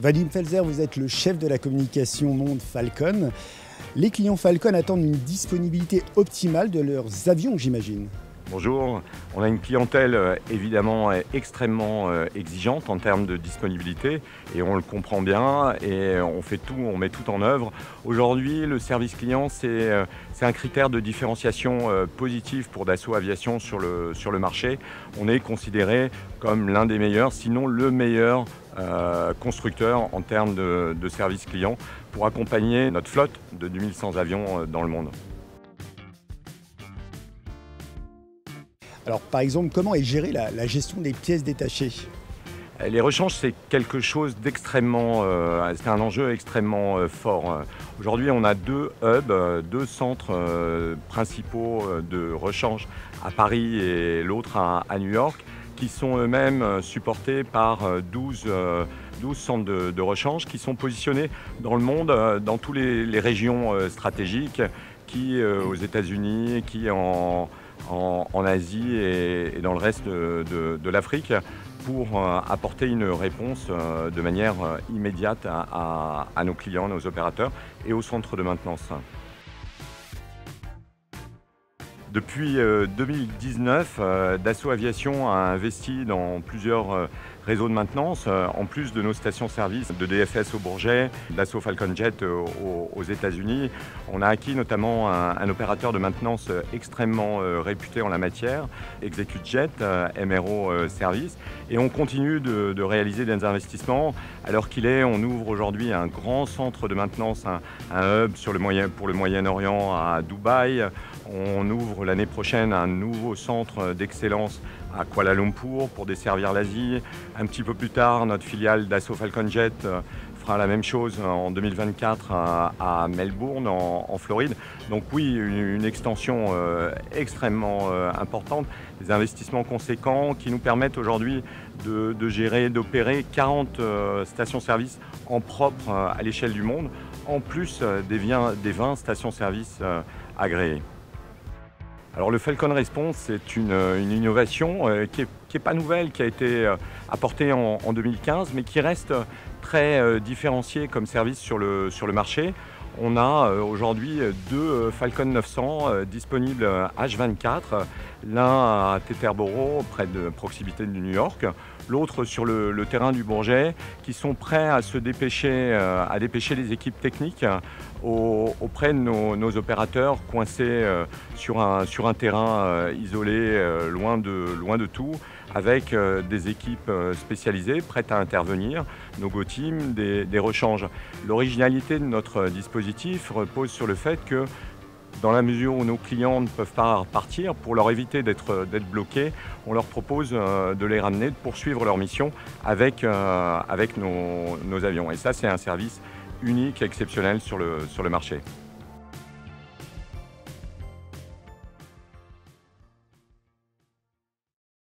Vadim Felzer, vous êtes le chef de la communication monde Falcon. Les clients Falcon attendent une disponibilité optimale de leurs avions, j'imagine. Bonjour, on a une clientèle évidemment extrêmement exigeante en termes de disponibilité et on le comprend bien et on met tout en œuvre. Aujourd'hui, le service client, c'est un critère de différenciation positif pour Dassault Aviation sur le marché. On est considéré comme l'un des meilleurs, sinon le meilleur constructeur en termes de service client pour accompagner notre flotte de 2100 avions dans le monde. Alors par exemple, comment est gérée la gestion des pièces détachées ? Les rechanges, c'est quelque chose d'extrêmement, c'est un enjeu extrêmement fort. Aujourd'hui, on a deux hubs, deux centres principaux de rechange à Paris et l'autre à New York, qui sont eux-mêmes supportés par 12 centres de rechange qui sont positionnés dans le monde, dans toutes les régions stratégiques, qui aux États-Unis, qui en Asie et dans le reste de l'Afrique pour apporter une réponse de manière immédiate à nos clients, nos opérateurs et aux centres de maintenance. Depuis 2019, Dassault Aviation a investi dans plusieurs réseaux de maintenance, en plus de nos stations-service de DFS au Bourget, Dassault Falcon Jet aux États-Unis. On a acquis notamment un opérateur de maintenance extrêmement réputé en la matière, ExecuteJet, MRO Service, et on continue de réaliser des investissements. Alors on ouvre aujourd'hui un grand centre de maintenance, un hub pour le Moyen-Orient à Dubaï. On ouvre l'année prochaine un nouveau centre d'excellence à Kuala Lumpur pour desservir l'Asie. Un petit peu plus tard, notre filiale Dassault Falcon Jet fera la même chose en 2024 à Melbourne, en Floride. Donc oui, une extension extrêmement importante, des investissements conséquents qui nous permettent aujourd'hui de gérer, d'opérer 40 stations-service en propre à l'échelle du monde, en plus des 20 stations-service agréées. Alors le Falcon Response, c'est une innovation qui est pas nouvelle, qui a été apportée en 2015, mais qui reste très différenciée comme service sur le marché. On a aujourd'hui deux Falcon 900 disponibles H24, l'un à Teterboro, près de proximité de New York, l'autre sur le terrain du Bourget, qui sont prêts à se dépêcher, à dépêcher les équipes techniques auprès de nos opérateurs coincés sur un terrain isolé, loin de tout, avec des équipes spécialisées prêtes à intervenir, nos Go Team, des rechanges. L'originalité de notre dispositif repose sur le fait que dans la mesure où nos clients ne peuvent pas partir, pour leur éviter d'être bloqués, on leur propose de les ramener, de poursuivre leur mission avec nos avions. Et ça, c'est un service unique, exceptionnel sur le marché.